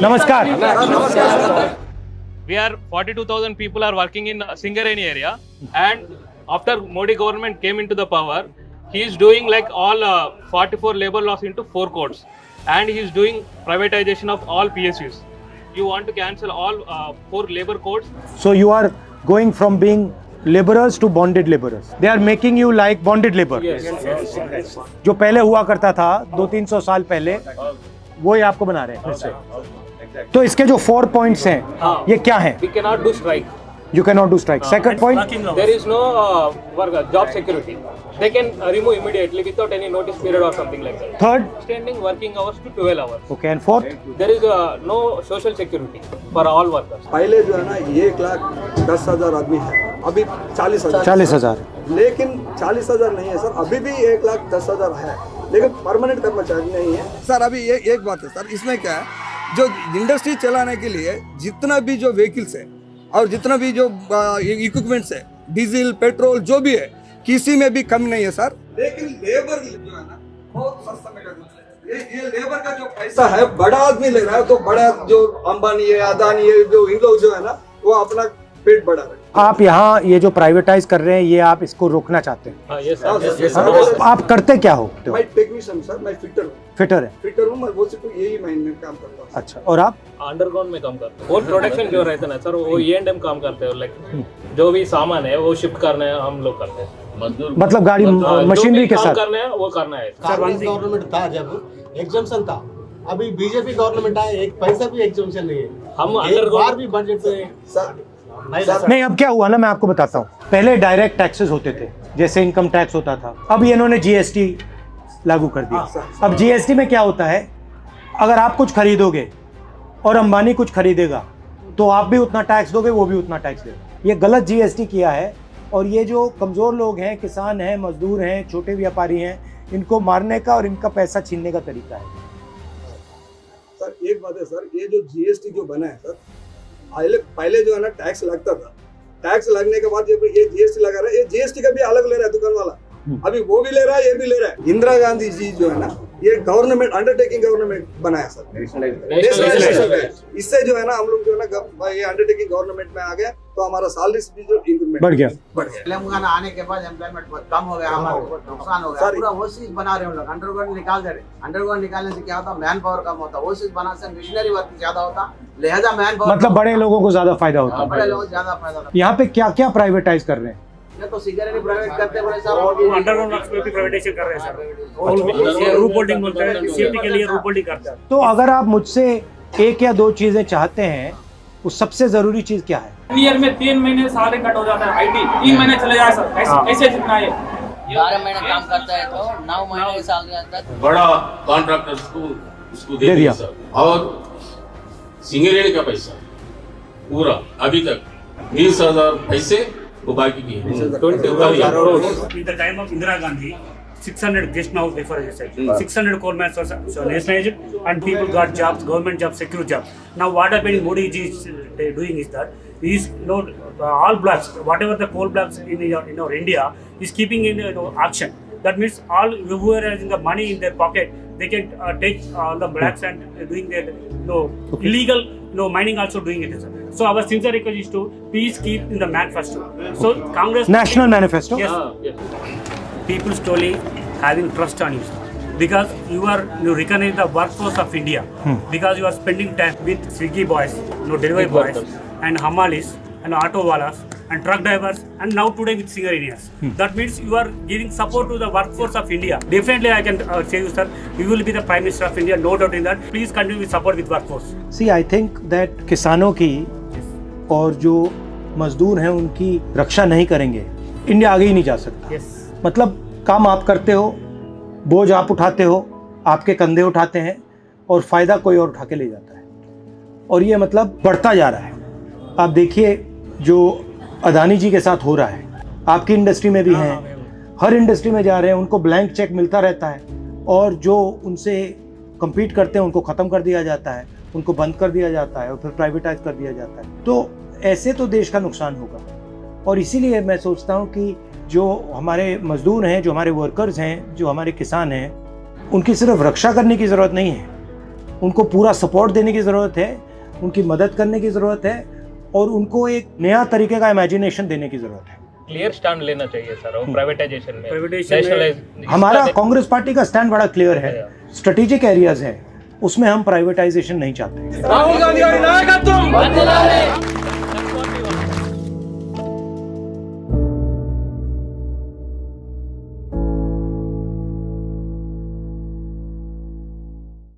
नमस्कार। We are 42,000 people are working in Singareni area, and after Modi government came into the power, he is doing like all 44 labor laws into 4 codes, and he is doing privatization of all PSUs. You want to cancel all 4 labor codes? So you are going from being laborers to bonded laborers. They are making you like bonded labor. Yes. जो पहले हुआ करता था 200-300 साल पहले, वो ही आपको बना रहे हैं फिर से। तो इसके जो 4 points हैं, ये क्या हैं? We cannot do strike. You cannot do strike. Second point, There is no job security. They can remove immediately without any notice period or something like that. third, Extending working hours to 12 hours. okay, and fourth, There is no social security for all workers. पहले जो है ना 1,10,000 आदमी है, अभी 40,000। 40,000। लेकिन 40,000 नहीं है सर, अभी भी 1,10,000 है, लेकिन परमानेंट कर्मचारी नहीं है सर। अभी ये एक बात है सर, इसमें क्या है, जो इंडस्ट्री चलाने के लिए जितना भी जो व्हीकल्स है और जितना भी जो इक्विपमेंट्स है, डीजल पेट्रोल जो भी है, किसी में भी कमी नहीं है सर। लेकिन लेबर जो है ना बहुत सस्ता में कर देते हैं। ये लेबर का जो पैसा है बड़ा आदमी ले रहा है, तो बड़ा जो अंबानी है, अदानी है, जो इन लोग जो है ना वो अपना पेट बढ़ा रहे हैं। आप यहाँ ये जो प्राइवेटाइज कर रहे हैं, ये आप इसको रोकना चाहते हैं। Yes, sir. Yes, sir. आप करते क्या हो? मैं टेक्नीशियन सर, मैं फिटर हूँ। फिटर है। फिटर हूँ, मैं वो सिर्फ यही महीने में काम करता हूँ। अच्छा, और आप? अंडरग्राउंड में काम करते हैं। और प्रोडक्शन जो रहता है ना सर, वो E&M काम करते हैं। लाइक जो भी सामान है वो शिफ्ट करना है, हम लोग करते हैं। मतलब गाड़ी मशीनरी के साथ करना है वो करना है। कांग्रेस गवर्नमेंट था जब एग्जाम्शन था, अभी बीजेपी गवर्नमेंट आए, एक पैसा भी एग्जाम्शन नहीं है। हम एक अंडरग्राउंड बार भी बजट में नहीं। अब क्या हुआ ना, मैं आपको बताता हूँ। पहले डायरेक्ट टैक्सेस होते थे, जैसे इनकम टैक्स होता था। अब ये इन्होंने जीएसटी लागू कर दिया। अब जीएसटी में क्या होता है, अगर आप कुछ खरीदोगे और अंबानी कुछ खरीदेगा, तो आप भी उतना टैक्स दोगे, वो भी उतना टैक्स देगा। ये गलत जीएसटी किया है, और ये जो कमज़ोर लोग हैं, किसान हैं, मजदूर हैं, छोटे व्यापारी हैं, इनको मारने का और इनका पैसा छीनने का तरीका है। सर एक बात है सर, ये जो जीएसटी जो बना है सर, पहले जो है ना टैक्स लगता था, टैक्स लगने के बाद ये जीएसटी लगा रहा है, ये जीएसटी का भी अलग ले रहा है दुकान वाला, अभी वो भी ले रहा है, ये भी ले रहा है। इंदिरा गांधी जी जो है ना, ये गवर्नमेंट अंडरटेकिंग गवर्नमेंट बनाया सर, नेशनल। इससे जो है ना हम लोग जो है ना ये अंडरटेकिंग गवर्नमेंट में आ गया, तो हमारा सैलरी भी जो इंक्रीमेंट बढ़ गया। तेलंगाना आने के बाद एम्प्लॉयमेंट बहुत कम हो गया, हमारा बहुत नुकसान हो गया। पूरा वो चीज बना रहे हैं लोग, अंडरग्राउंड निकाल दे रहे। अंडरग्राउंड निकालने से क्या होता, मैन पावर कम होता, वो चीज बनाने से मिशनरी वर्क ज्यादा होता, लिहाजा मैन पावर मतलब बड़े लोगों को ज्यादा फायदा होता बड़े है। लोग ज्यादा फायदा होता। यहाँ पे क्या क्या प्राइवेटाइज कर रहे हैं? ये तो सिगरेट प्राइवेट करते बड़े साहब, अंडरग्राउंड वर्क्स में भी प्राइवेटाइजेशन कर रहे हैं सर। रूप होल्डिंग बोलते हैं, सेफ्टी के लिए रूप होल्डिंग करते हैं। तो अगर आप मुझसे एक या दो चीजें चाहते हैं, वो सबसे जरूरी चीज क्या है? ईयर में 3 महीने साल कट हो जाता है, आईटी 3 महीने चले जाए सर, कैसे जितना है? 12 महीने काम करता है तो 9 महीने साल आता है। बड़ा कॉन्ट्रैक्टर्स को उसको दे दिया सर। और सिंगरेणी का पैसा पूरा अभी तक 20,000 पैसे वो बाकी की है। In the time of Indira Gandhi, 600 just now before I said 600 coal mines were nationalized and people got jobs, government jobs, secure jobs. Now what happening Modi ji is doing is that he is all blocks, whatever the coal blocks in our India is keeping in auction. That means all whoever has the money in their pocket, they can take all the blacks and doing their illegal mining also doing it. So our sincere request is to please keep in the manifesto. So Congress national manifesto. yes. People slowly having trust on you because you recognize the workforce of India because you are spending time with Swiggy boys, delivery boys and Hamalis and auto walas and truck drivers and now today with Singarenians. That means you are giving support to the workforce of India. Definitely I can say you sir, you will be the Prime Minister of India, no doubt in that. Please continue with support with workforce. See, I think that किसानों की और जो मजदूर हैं उनकी रक्षा नहीं करेंगे, India आगे ही नहीं जा सकता। Yes. मतलब काम आप करते हो, बोझ आप उठाते हो, आपके कंधे उठाते हैं और फायदा कोई और उठा के ले जाता है, और ये मतलब बढ़ता जा रहा है। आप देखिए जो अदानी जी के साथ हो रहा है, आपकी इंडस्ट्री में भी हैं, हर इंडस्ट्री में जा रहे हैं, उनको ब्लैंक चेक मिलता रहता है, और जो उनसे compete करते हैं उनको ख़त्म कर दिया जाता है, उनको बंद कर दिया जाता है और फिर प्राइवेटाइज कर दिया जाता है। तो ऐसे तो देश का नुकसान होगा, और इसीलिए मैं सोचता हूँ कि जो हमारे मजदूर हैं, जो हमारे वर्कर्स हैं, जो हमारे किसान हैं, उनकी सिर्फ रक्षा करने की ज़रूरत नहीं है, उनको पूरा सपोर्ट देने की ज़रूरत है, उनकी मदद करने की ज़रूरत है और उनको एक नया तरीके का इमेजिनेशन देने की ज़रूरत है। क्लियर स्टैंड लेना चाहिए सर और प्राइवेटाइजेशन में, Privatization में- nationalize- हमारा इसका- कांग्रेस पार्टी का स्टैंड बड़ा क्लियर है। स्ट्रेटेजिक एरियाज हैं, उसमें हम प्राइवेटाइजेशन नहीं चाहते। राहुल गांधी और नायकत्व